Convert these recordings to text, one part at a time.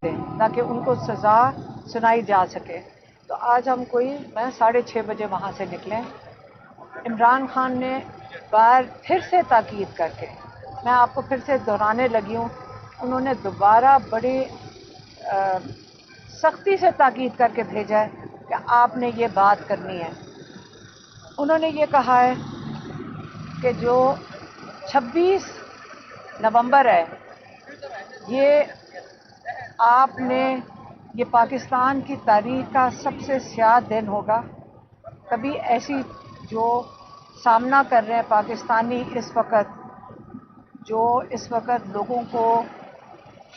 दें ताकि उनको सज़ा सुनाई जा सके। तो आज हम मैं 6:30 बजे वहाँ से निकले। इमरान खान ने फिर से ताकीद करके, मैं आपको फिर से दोहराने लगी हूँ, उन्होंने दोबारा बड़ी सख्ती से ताकीद करके भेजा है कि आपने ये बात करनी है। उन्होंने ये कहा है कि जो 26 नवंबर है ये पाकिस्तान की तारीख का सबसे स्याह दिन होगा। कभी ऐसी जो सामना कर रहे हैं पाकिस्तानी इस वक्त लोगों को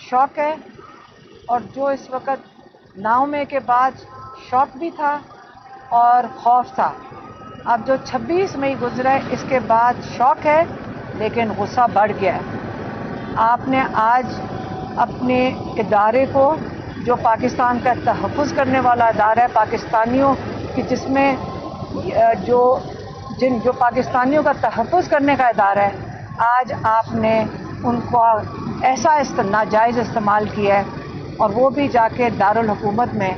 शौक है, और जो इस वक्त नाउमे के बाद शौक भी था और खौफ था। अब जो 26 मई गुजरा है इसके बाद शौक है लेकिन गुस्सा बढ़ गया है। आपने आज अपने इदारे को, जो पाकिस्तान का तहफ़्फ़ुज़ करने वाला इदारा है पाकिस्तानियों की, जिसमें जो पाकिस्तानियों का तहफ़्फ़ुज़ करने का इदारा है, आज आपने उनका ऐसा नाजायज़ इस्तेमाल किया है, और वो भी जाके दारुल हुकूमत में।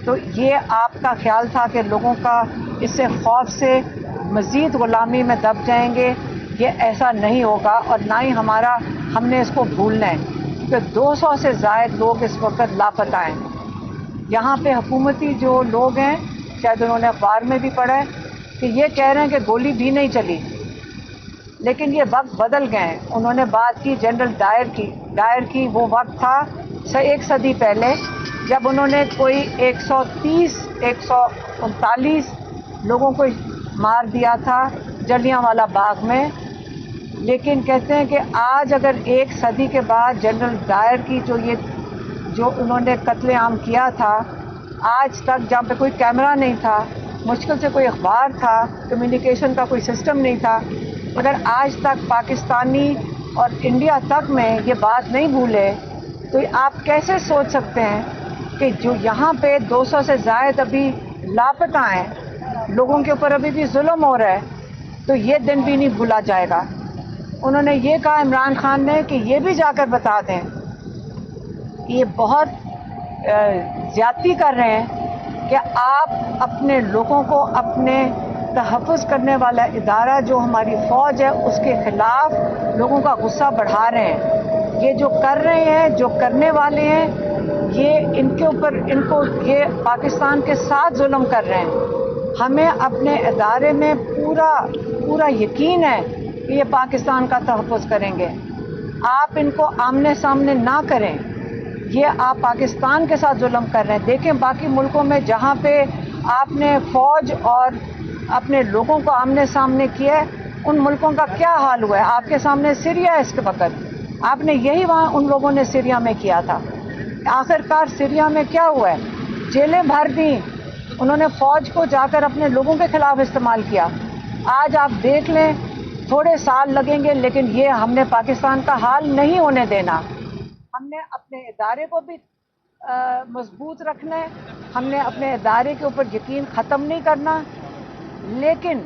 तो ये आपका ख्याल था कि लोगों का इससे खौफ से मज़ीद ग़ुलामी में दब जाएंगे। ये ऐसा नहीं होगा, और ना ही हमने इसको भूलना है कि 200 से ज़ायद लोग इस वक्त लापता हैं। यहाँ पे हुकूमती जो लोग हैं, शायद उन्होंने अखबार में भी पढ़ा है कि ये कह रहे हैं कि गोली भी नहीं चली, लेकिन ये वक्त बदल गए हैं। उन्होंने बात की जनरल डायर की वो वक्त था एक सदी पहले, जब उन्होंने कोई 130-139 लोगों को मार दिया था जलियांवाला बाग में। लेकिन कहते हैं कि आज अगर एक सदी के बाद जनरल डायर की जो उन्होंने कत्लेआम किया था, आज तक जहाँ पे कोई कैमरा नहीं था, मुश्किल से कोई अखबार था, कम्युनिकेशन का कोई सिस्टम नहीं था, अगर आज तक पाकिस्तानी और इंडिया तक में ये बात नहीं भूले, तो आप कैसे सोच सकते हैं कि जो यहाँ पे 200 से ज़ायद अभी लापता हैं, लोगों के ऊपर अभी भी जुल्म हो रहा है, तो ये दिन भी नहीं भूला जाएगा। उन्होंने ये कहा इमरान खान ने कि ये भी जाकर बता दें कि ये बहुत ज़्यादती कर रहे हैं कि आप अपने लोगों को, अपने तहफ़्फ़ुज़ करने वाला इदारा जो हमारी फ़ौज है, उसके ख़िलाफ़ लोगों का गुस्सा बढ़ा रहे हैं। ये जो कर रहे हैं, जो करने वाले हैं, ये पाकिस्तान के साथ जुल्म कर रहे हैं। हमें अपने इदारे में पूरा यकीन है कि ये पाकिस्तान का तहफ़्फ़ुज़ करेंगे। आप इनको आमने सामने ना करें, ये आप पाकिस्तान के साथ जुल्म कर रहे हैं। देखें बाकी मुल्कों में जहाँ पे आपने फ़ौज और अपने लोगों को आमने सामने किया है, उन मुल्कों का क्या हाल हुआ है। आपके सामने सीरिया है, इसके वक्त आपने यही वहाँ उन लोगों ने सीरिया में किया था। आखिरकार सीरिया में क्या हुआ है, जेलें भर दी, उन्होंने फ़ौज को जाकर अपने लोगों के ख़िलाफ़ इस्तेमाल किया। आज आप देख लें, थोड़े साल लगेंगे, लेकिन ये हमने पाकिस्तान का हाल नहीं होने देना। हमने अपने इदारे को भी मजबूत रखना है, हमने अपने इदारे के ऊपर यकीन ख़त्म नहीं करना। लेकिन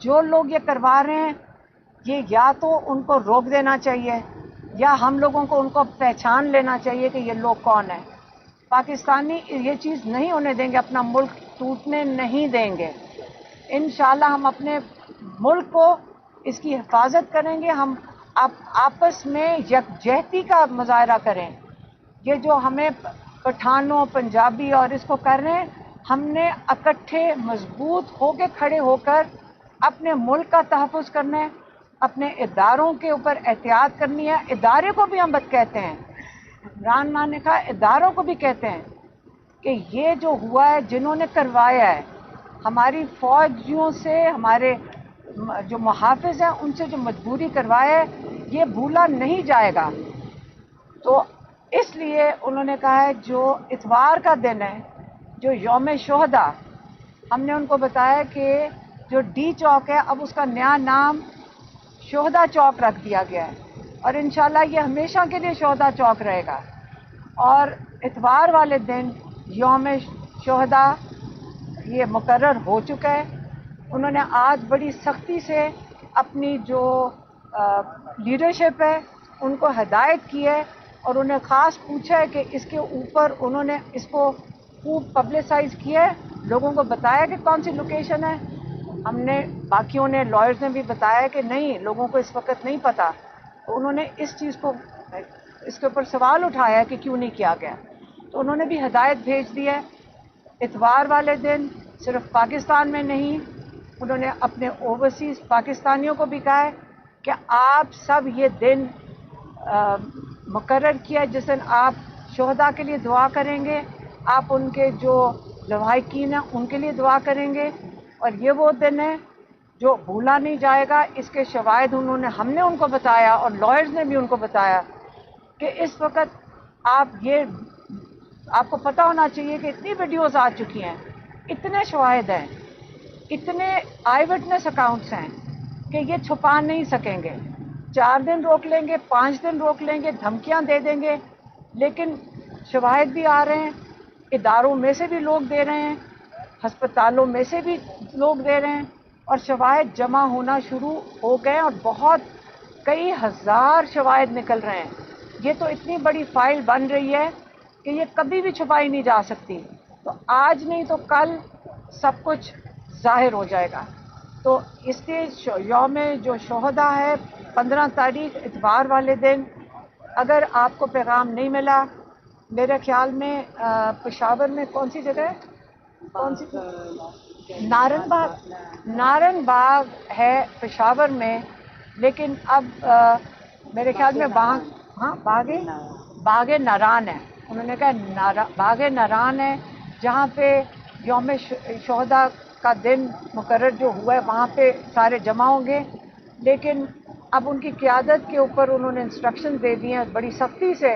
जो लोग ये करवा रहे हैं, ये या तो उनको रोक देना चाहिए, या हम लोगों को उनको पहचान लेना चाहिए कि ये लोग कौन हैं। पाकिस्तानी ये चीज़ नहीं होने देंगे, अपना मुल्क टूटने नहीं देंगे। इंशाल्लाह हम अपने मुल्क को, इसकी हिफाजत करेंगे। हम आपस में यकजहती का मुजाहरा करें। ये जो हमें पठानों, पंजाबी और इसको कर रहे हैं, हमने इकट्ठे मजबूत होकर खड़े होकर अपने मुल्क का तहफ़्फ़ुज़ करना है, अपने इदारों के ऊपर एहतियात करनी है। इदारे को भी हम बद कहते हैं, इमरान खान ने कहा इदारों को भी कहते हैं कि ये जो हुआ है, जिन्होंने करवाया है, हमारी फ़ौजियों से, हमारे जो मुहाफ़िज़ हैं उनसे जो मजबूरी करवाया है, ये भूला नहीं जाएगा। तो इसलिए उन्होंने कहा है जो इतवार का दिन है, जो यौम शोहदा, हमने उनको बताया कि जो डी चौक है, अब उसका नया नाम शोहदा चौक रख दिया गया है, और इंशाल्लाह ये हमेशा के लिए शोहदा चौक रहेगा। और इतवार वाले दिन यौम शोहदा ये मुकर्रर हो चुका है। उन्होंने आज बड़ी सख्ती से अपनी जो लीडरशिप है उनको हिदायत की है, اور انہیں خاص پوچھا ہے کہ اس کے اوپر انہوں نے اس کو خوب پبلسائز کیا ہے، لوگوں کو بتایا کہ کون سی لوکیشن ہے. ہم نے باقیوں نے لائرز نے بھی بتایا کہ نہیں، لوگوں کو اس وقت نہیں پتہ. تو انہوں نے اس چیز کو، اس کے اوپر سوال اٹھایا کہ کیوں نہیں کیا گیا. تو انہوں نے بھی ہدایت بھیج دی ہے. اتوار والے دن صرف پاکستان میں نہیں، انہوں نے اپنے اوورسیز پاکستانیوں کو بھی کہا ہے کہ آپ سب یہ دن مقرر کیا جس دن آپ شہداء کے لیے دعا کریں گے، آپ ان کے جو لواحقین ہیں ان کے لیے دعا کریں گے، اور یہ وہ دن ہے جو بھولا نہیں جائے گا. اس کے شواہد ہم نے ان کو بتایا اور لائرز نے بھی ان کو بتایا کہ اس وقت آپ کو پتہ ہونا چاہیے کہ اتنی ویڈیوز آ چکی ہیں، اتنے شواہد ہیں، اتنے آئی وٹنس اکاؤنٹس ہیں کہ یہ چھپا نہیں سکیں گے. 4 دن روک لیں گے، 5 دن روک لیں گے، دھمکیاں دے دیں گے، لیکن شواہد بھی آ رہے ہیں. اداروں میں سے بھی لوگ دے رہے ہیں، ہسپتالوں میں سے بھی لوگ دے رہے ہیں، اور شواہد جمع ہونا شروع ہو گئے اور بہت کئی ہزار شواہد نکل رہے ہیں. یہ تو اتنی بڑی فائل بن رہی ہے کہ یہ کبھی بھی چھپائی نہیں جا سکتی. تو آج نہیں تو کل سب کچھ ظاہر ہو جائے گا. تو اس لیے یوم جو شہداء ہے 15 تاریخ اتوار والے دن، اگر آپ کو پیغام نہیں ملا، میرے خیال میں پشاور میں کون سی جگہ ہے، کون سی، نارن باغ ہے پشاور میں، لیکن اب میرے خیال میں وہاں باغ ناران ہے. انہوں نے کہا باغ ناران ہے جہاں پہ یوم شہداء کا دن مقرر جو ہوا ہے وہاں پہ سارے جمع ہوں گے. لیکن اب ان کی قیادت کے اوپر انہوں نے انسٹرکشن دے دی ہیں بڑی سختی سے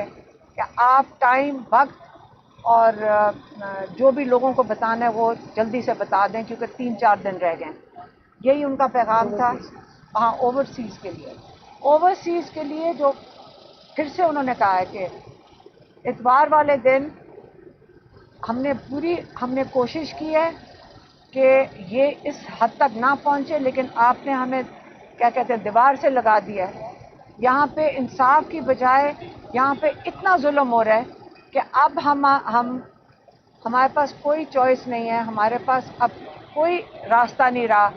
کہ آپ ٹائم، وقت اور جو بھی لوگوں کو بتانا ہے وہ جلدی سے بتا دیں، کیونکہ 3-4 دن رہ گئے. یہی ان کا پیغام تھا. ہاں، اوورسیز کے لیے جو پھر سے انہوں نے کہا ہے کہ اتوار والے دن ہم نے کوشش کی ہے کہ یہ اس حد تک نہ پہنچے، لیکن آپ نے ہمیں کیا کہتے ہیں دیوار سے لگا دیا ہے. یہاں پہ انصاف کی بجائے یہاں پہ اتنا ظلم ہو رہا ہے کہ اب ہمارے پاس کوئی چوائس نہیں ہے، ہمارے پاس اب کوئی راستہ نہیں رہا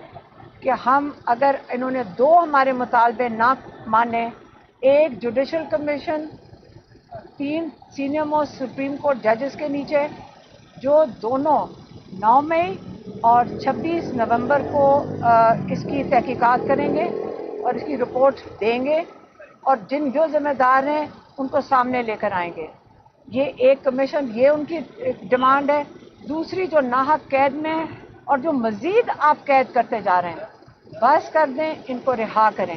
کہ ہم، اگر انہوں نے 2 ہمارے مطالبے نہ مانے، 1 judicial commission, 3 senior most supreme court ججز کے نیچے، جو دونوں 9 مئی اور 26 نومبر کو اس کی تحقیقات کریں گے اور اس کی رپورٹ دیں گے، اور جو ذمہ دار ہیں ان کو سامنے لے کر آئیں گے. یہ ایک کمیشن، یہ ان کی ڈیمانڈ ہے. دوسری جو ناحق قید میں ہے اور جو مزید آپ قید کرتے جا رہے ہیں، بس کر دیں، ان کو رہا کریں.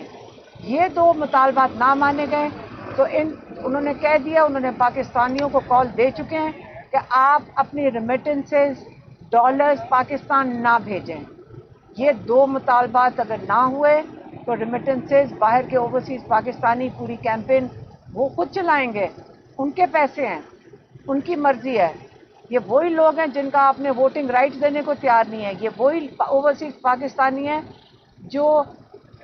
یہ 2 مطالبات نہ مانے گئے تو انہوں نے کہہ دیا، انہوں نے پاکستانیوں کو کال دے چکے ہیں کہ آپ اپنی ریمیٹنسز ڈالرز پاکستان نہ بھیجیں. یہ 2 مطالبات اگر نہ ہوئے تو ریمیٹنسز باہر کے اوورسیز پاکستانی پوری کیمپین وہ خود چلائیں گے. ان کے پیسے ہیں، ان کی مرضی ہے. یہ وہی لوگ ہیں جن کا آپ نے ووٹنگ رائٹس دینے کو تیار نہیں ہے. یہ وہی اوورسیز پاکستانی ہیں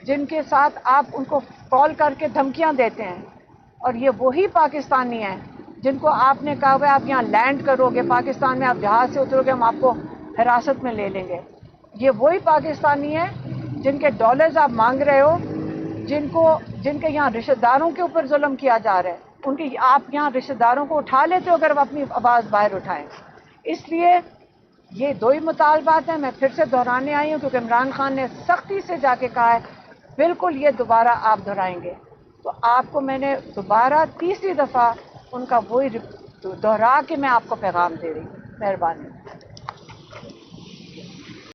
جن کے ساتھ آپ ان کو کال کر کے دھمکیاں دیتے ہیں. اور یہ وہی پاکستانی ہیں جن کو آپ نے کہا ہوا ہے آپ یہاں لینڈ کرو گے پاکستان میں، آپ جہاز سے اترو گے، ہم آپ کو حراست میں لے لیں گے. یہ وہی پاکستانی ہیں جن کے ڈالرز آپ مانگ رہے ہو، جن کے یہاں رشتہ داروں کے اوپر ظلم کیا جا رہا ہے. ان کی آپ یہاں رشتہ داروں کو اٹھا لیتے ہو اگر وہ اپنی آواز باہر اٹھائیں. اس لیے یہ 2 ہی مطالبات ہیں. میں پھر سے دہرانے آئی ہوں کیونکہ عمران خان نے سختی سے جا کے کہا ہے بالکل یہ دوبارہ آپ دہرائیں گے. تو آپ کو میں نے دوبارہ 3ری دفعہ ان کا وہی دہرا کے میں آپ کو پیغام دے رہی ہوں. مہربانی.